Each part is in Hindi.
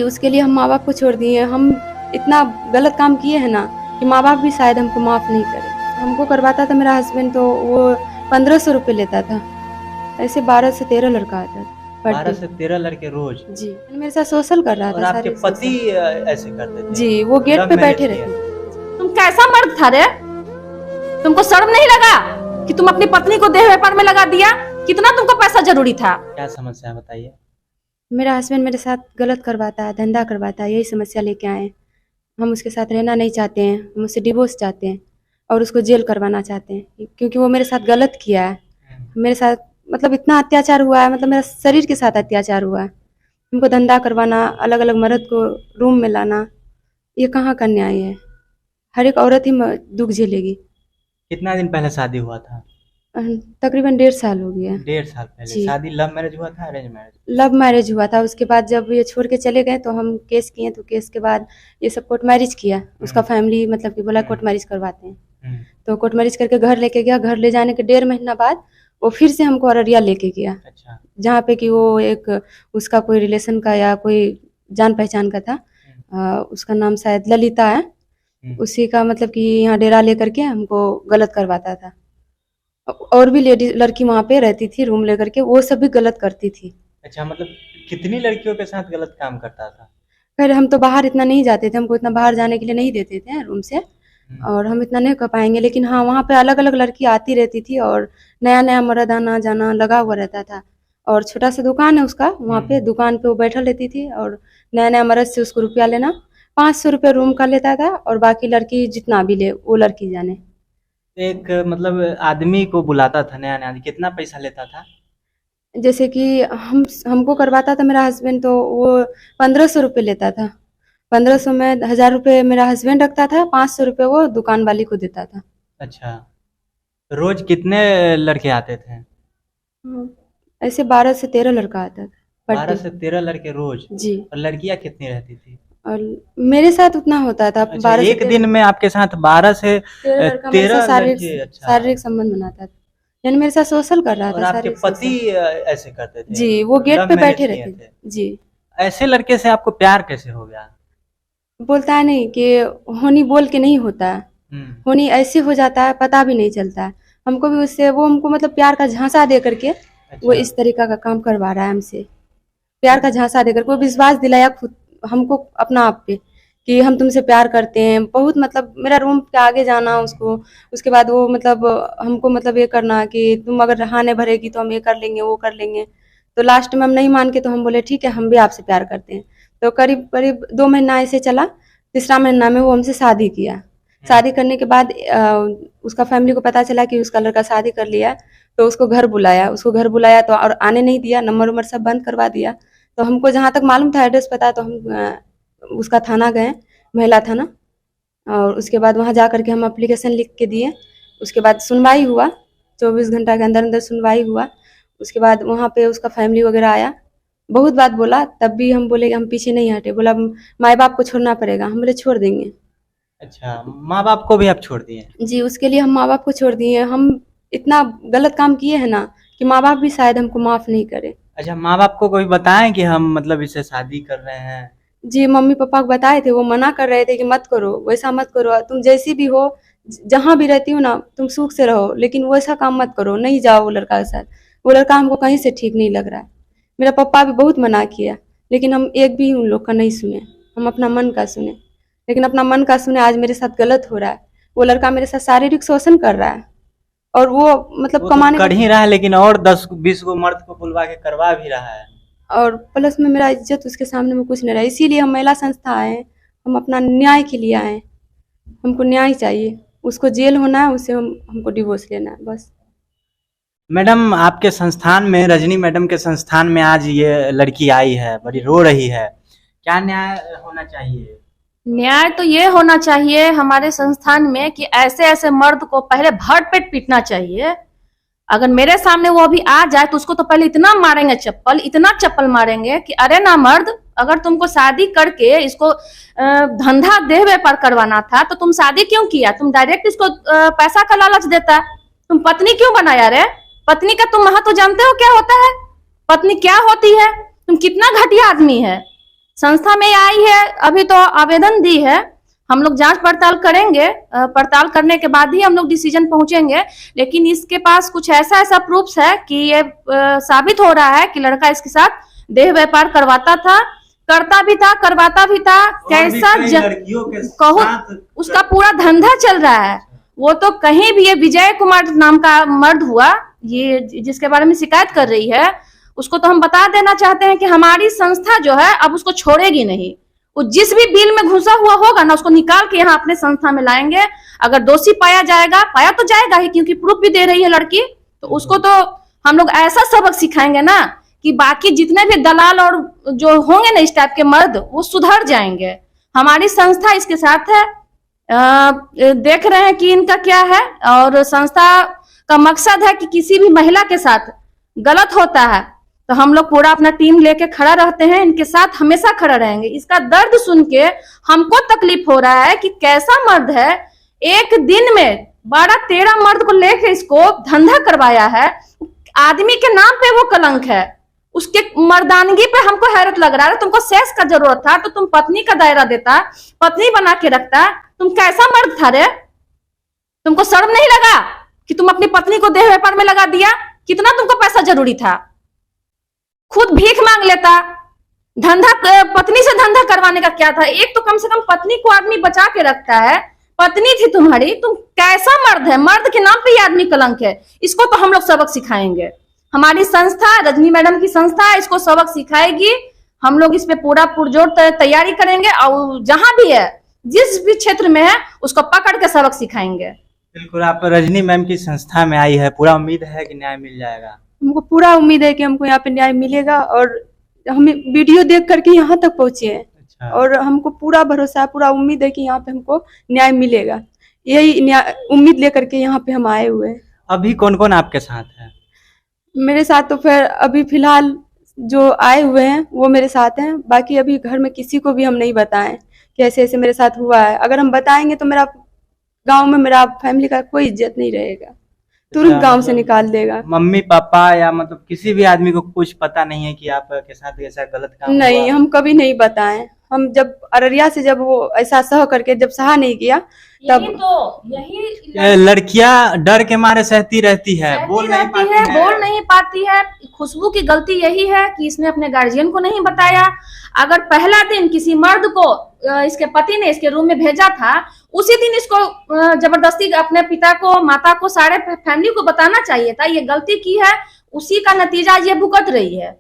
उसके लिए हम माँ बाप को छोड़ दिए। हम इतना गलत काम किए हैं ना कि माँ बाप भी शायद हमको माफ़ नहीं करें। हमको करवाता था मेरा हस्बैंड, तो वो 1500 रुपये लेता था। ऐसे 12 से 13 लड़का आता था पर 12 डे। से 13 लड़के रोज? जी, मेरे साथ सोशल कर रहा और था, आपके सारे पति सोशल। ऐसे करते थे? जी, वो गेट लव पे मैरिज बैठे किए? रहते थे। तुम कैसा मर्द था रे? तुमको शर्म नहीं लगा कि तुम अपनी पत्नी को देह व्यापार में लगा दिया? कितना तुमको पैसा जरूरी था? क्या समस्या है बताइए? मेरा हस्बैंड मेरे साथ गलत करवाता है, धंधा करवाता है, यही समस्या लेके आए हैं। हम उसके साथ रहना नहीं चाहते हैं, हम उससे डिवोर्स चाहते हैं और उसको जेल करवाना चाहते हैं, क्योंकि वो मेरे साथ गलत किया है। मेरे साथ मतलब इतना अत्याचार हुआ है, मतलब मेरा शरीर के साथ अत्याचार हुआ है। हमको धंधा करवाना, अलग अलग मर्द को रूम में लाना, ये कहाँ का न्याय है? हर एक औरत ही दुख झेलेगी। कितना दिन पहले शादी हुआ था? तकरीबन 1.5 साल हो गया। 1.5 साल पहले जी, शादी लव मैरिज हुआ था अरेंज मैरिज? लव मैरिज हुआ था। उसके बाद जब ये छोड़ के चले गए तो हम केस किए, तो केस के बाद ये सब कोर्ट मैरिज किया। उसका फैमिली मतलब कि बोला कोर्ट मैरिज करवाते हैं, तो कोर्ट मैरिज करके घर लेके गया। घर ले जाने के 1.5 महीना बाद वो फिर से हमको अररिया लेके गया, अच्छा। जहाँ पे कि वो एक उसका कोई रिलेशन का या कोई जान पहचान का था। उसका नाम शायद ललिता है। उसी का मतलब कि यहाँ डेरा लेकर के हमको गलत करवाता था। और भी लेडीज लड़की वहाँ पे रहती थी रूम लेकर के, वो सब भी गलत करती थी। अच्छा, मतलब कितनी लड़कियों के साथ गलत काम करता था? फिर हम तो बाहर इतना नहीं जाते थे, हमको इतना बाहर जाने के लिए नहीं देते थे रूम से, और हम इतना नहीं कर पाएंगे। लेकिन हाँ, वहाँ पे अलग अलग लड़की आती रहती थी और नया नया मर्द आना जाना लगा हुआ रहता था। और छोटा सा दुकान है उसका, वहाँ पे दुकान पे वो बैठा लेती थी और नया नया मर्द से उसको रुपया लेना। 500 रुपये रूम का लेता था और बाकी लड़की जितना भी ले वो लड़की जाने। एक मतलब आदमी को बुलाता था नया नया, कितना पैसा लेता था? जैसे कि हमको करवाता था मेरा हस्बैंड, तो वो 1500 रुपये लेता था। 1500 में 1000 रुपये मेरा हस्बैंड रखता था, 500 रुपये वो दुकान वाली को देता था। अच्छा, रोज कितने लड़के आते थे? ऐसे 12 से 13 लड़का आता था पर 12 डे। से 13 लड़के रोज? जी, और लड़कियां कितनी रहती थी? और मेरे साथ उतना होता था अच्छा, 12 से एक दिन में आपके साथ 12 से 13 लड़का मेरे साथ 13 शारीरिक लड़के? अच्छा। शारीरिक संबंध बनाता था, यानी मेरे साथ सोशल कर रहा और था, आपके शारीरिक पति सोशल। ऐसे करते थे? जी, वो गेट लव पे मैरिज बैठे किए रहते थे? थे। जी, ऐसे लड़के से आपको प्यार कैसे हो गया? बोलता है नहीं कि होनी बोल के नहीं होता है, होनी ऐसे हो जाता है, पता भी नहीं चलता है। हमको भी उससे वो हमको मतलब प्यार का झांसा दे करके वो अच्छा। इस तरीका का काम करवा रहा है हमसे। प्यार का झांसा देकर वो विश्वास दिलाया खुद हमको अपना आप पे कि हम तुमसे प्यार करते हैं बहुत। मतलब मेरा रूम के आगे जाना उसको, उसके बाद वो मतलब हमको मतलब ये करना कि तुम अगर हाने भरेगी तो हम ये कर लेंगे वो कर लेंगे। तो लास्ट में हम नहीं मान के तो हम बोले ठीक है, हम भी आपसे प्यार करते हैं। तो करीब करीब 2 महीना ऐसे चला। तीसरा महीना में वो हमसे शादी किया। शादी करने के बाद उसका फैमिली को पता चला कि उसका लड़का शादी कर लिया, तो उसको घर बुलाया। उसको घर बुलाया तो और आने नहीं दिया, नंबर वंबर सब बंद करवा दिया। तो हमको जहाँ तक मालूम था एड्रेस पता, तो हम उसका थाना गए, महिला थाना। और उसके बाद वहाँ जा करके हम एप्लीकेशन लिख के दिए। उसके बाद सुनवाई हुआ, 24 घंटा के अंदर अंदर सुनवाई हुआ। उसके बाद वहाँ पे उसका फैमिली वगैरह आया, बहुत बात बोला, तब भी हम बोले कि हम पीछे नहीं हटे। बोला माँ बाप को छोड़ना पड़ेगा, हम बोले छोड़ देंगे। अच्छा, माँ बाप को भी आप छोड़ दिए? जी, उसके लिए हम माँ बाप को छोड़ दिए। हम इतना गलत काम किए हैं ना कि माँ बाप भी शायद हमको माफ़ नहीं करे। अच्छा, माँ बाप को कोई बताएं कि हम मतलब इससे शादी कर रहे हैं? जी, मम्मी पापा को बताए थे, वो मना कर रहे थे कि मत करो, वैसा मत करो, तुम जैसी भी हो, जहाँ भी रहती हो ना, तुम सुख से रहो, लेकिन वैसा काम मत करो, नहीं जाओ वो लड़का के साथ। वो लड़का हमको कहीं से ठीक नहीं लग रहा है। मेरा पापा भी बहुत मना किया, लेकिन हम एक भी उन लोग का नहीं सुने, हम अपना मन का सुने। लेकिन अपना मन का सुने, आज मेरे साथ गलत हो रहा है। वो लड़का मेरे साथ शारीरिक शोषण कर रहा है और वो मतलब वो तो कमाने कर ही रहा है, लेकिन और 10-20 गो मर्द को बुलवा के करवा भी रहा है। और प्लस में मेरा इज्जत उसके सामने में कुछ नहीं रहा। इसीलिए हम महिला संस्था आए हैं, हम अपना न्याय के लिए आए हैं। हमको न्याय चाहिए, उसको जेल होना है, उससे हमको डिवोर्स लेना है बस। मैडम, आपके संस्थान में, रजनी मैडम के संस्थान में आज ये लड़की आई है, बड़ी रो रही है, क्या न्याय होना चाहिए? न्याय तो ये होना चाहिए हमारे संस्थान में कि ऐसे ऐसे मर्द को पहले भर पेट पीटना चाहिए। अगर मेरे सामने वो अभी आ जाए तो उसको तो पहले इतना मारेंगे चप्पल, इतना चप्पल मारेंगे कि अरे ना मर्द, अगर तुमको शादी करके इसको धंधा देह व्यापार करवाना था तो तुम शादी क्यों किया? तुम डायरेक्ट इसको पैसा का लालच देता, तुम पत्नी क्यों बनाया रे? पत्नी का तुम महत्व जानते हो क्या होता है? पत्नी क्या होती है? तुम कितना घटिया आदमी है। संस्था में आई है, अभी तो आवेदन दी है, हम लोग जांच पड़ताल करेंगे, पड़ताल करने के बाद ही हम लोग डिसीजन पहुंचेंगे। लेकिन इसके पास कुछ ऐसा प्रूफ्स है कि ये साबित हो रहा है कि लड़का इसके साथ देह व्यापार करवाता था, करता भी था, करवाता भी था। कैसा लड़कियों के कहो, साथ उसका पूरा धंधा चल रहा है। वो तो कहीं भी, ये विजय कुमार नाम का मर्द हुआ, ये जिसके बारे में शिकायत कर रही है, उसको तो हम बता देना चाहते हैं कि हमारी संस्था जो है अब उसको छोड़ेगी नहीं। वो जिस भी बिल में घुसा हुआ होगा ना, उसको निकाल के यहाँ अपने संस्था में लाएंगे। अगर दोषी पाया जाएगा, पाया तो जाएगा ही, क्योंकि प्रूफ भी दे रही है लड़की, तो उसको तो हम लोग ऐसा सबक सिखाएंगे ना कि बाकी जितने भी दलाल और जो होंगे ना इस टाइप के मर्द, वो सुधर जाएंगे। हमारी संस्था इसके साथ है। देख रहे हैं कि इनका क्या है, और संस्था का मकसद है कि किसी भी महिला के साथ गलत होता है तो हम लोग पूरा अपना टीम लेके खड़ा रहते हैं, इनके साथ हमेशा खड़ा रहेंगे। इसका दर्द सुन के हमको तकलीफ हो रहा है कि कैसा मर्द है, एक दिन में 12-13 मर्द को लेके इसको धंधा करवाया है। आदमी के नाम पे वो कलंक है, उसके मर्दानगी पे हमको हैरत लग रहा है। तुमको सेक्स का जरूरत था तो तुम पत्नी का दायरा देता, पत्नी बना के रखता। तुम कैसा मर्द था रे? तुमको शर्म नहीं लगा कि तुम अपनी पत्नी को देह व्यापार में लगा दिया? कितना तुमको पैसा जरूरी था? खुद भीख मांग लेता। धंधा, पत्नी से धंधा करवाने का क्या था? एक तो कम से कम पत्नी को आदमी बचा के रखता है, पत्नी थी तुम्हारी। तुम कैसा मर्द है? मर्द के नाम पे ये आदमी कलंक है। इसको तो हम लोग सबक सिखाएंगे। हमारी संस्था, रजनी मैडम की संस्था, इसको सबक सिखाएगी। हम लोग इस पे पूरा पुरजोर तैयारी करेंगे, और जहां भी है, जिस भी क्षेत्र में है, उसको पकड़ के सबक सिखाएंगे। बिल्कुल, आप रजनी मैम की संस्था में आई है, पूरा उम्मीद है कि न्याय मिल जाएगा। हमको पूरा उम्मीद है कि हमको यहाँ पे न्याय मिलेगा, और हमें वीडियो देख करके यहाँ तक पहुंचे हैं। अच्छा। और हमको पूरा भरोसा है, पूरा उम्मीद है कि यहाँ पे हमको न्याय मिलेगा। यही उम्मीद लेकर के यहाँ पे हम आए हुए हैं। अभी कौन कौन आपके साथ है? मेरे साथ तो फिर अभी फिलहाल जो आए हुए हैं वो मेरे साथ हैं। बाकी अभी घर में किसी को भी हम नहीं बताएं कि ऐसे ऐसे मेरे साथ हुआ है। अगर हम बताएंगे तो मेरा गांव में, मेरा फैमिली का कोई इज्जत नहीं रहेगा, तुरंत गांव से निकाल देगा। मम्मी पापा या मतलब किसी भी आदमी को कुछ पता नहीं है कि आपके साथ ऐसा गलत काम नहीं, हुआ? हम कभी नहीं बताएं। हम जब अररिया से जब वो ऐसा सह करके जब सहा नहीं किया, तब यही लड़कियां डर के मारे सहती रहती है, बोल नहीं पाती है। बोल नहीं पाती है। खुशबू की गलती यही है कि इसने अपने गार्जियन को नहीं बताया। अगर पहला दिन किसी मर्द को इसके पति ने इसके रूम में भेजा था, उसी दिन इसको जबरदस्ती अपने पिता को, माता को, सारे फैमिली को बताना चाहिए था। ये गलती की है, उसी का नतीजा ये भुगत रही है।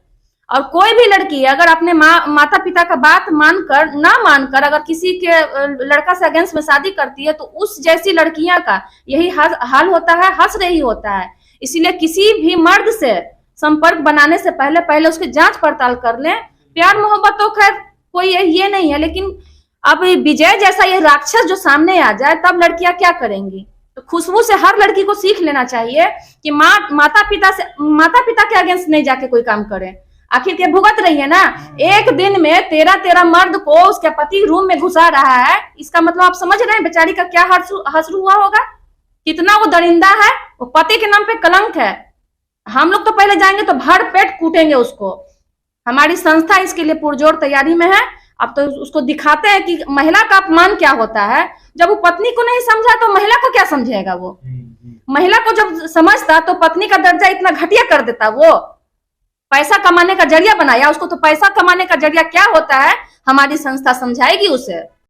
और कोई भी लड़की अगर अपने माता पिता का बात मानकर ना मानकर अगर किसी के लड़का से अगेंस्ट में शादी करती है, तो उस जैसी लड़कियां का यही हाल होता है, हंस रही होता है। इसीलिए किसी भी मर्द से संपर्क बनाने से पहले पहले उसकी जांच पड़ताल कर लें। प्यार मोहब्बत तो खैर कोई ये नहीं है, लेकिन अब विजय जैसा ये राक्षस जो सामने आ जाए, तब लड़कियां क्या करेंगी? तो खुशबू से हर लड़की को सीख लेना चाहिए कि माता पिता के अगेंस्ट नहीं जाके कोई काम करें। आखिर के भुगत रही है ना। एक दिन में 13 मर्द को उसके पति रूम में घुसा रहा है। इसका मतलब आप समझ रहे हैं बेचारी का क्या हश्र हुआ होगा, कितना वो दरिंदा है। वो पति के नाम पे कलंक है। हम लोग तो पहले जाएंगे तो भर पेट कूटेंगे उसको। हमारी संस्था इसके लिए पुरजोर तैयारी में है। अब तो उसको दिखाते हैं कि महिला का अपमान क्या होता है। जब वो पत्नी को नहीं समझा तो महिला को क्या समझेगा? वो महिला को जब समझता तो पत्नी का दर्जा इतना घटिया कर देता। वो पैसा कमाने का जरिया बनाया उसको, तो पैसा कमाने का जरिया क्या होता है हमारी संस्था समझाएगी उसे।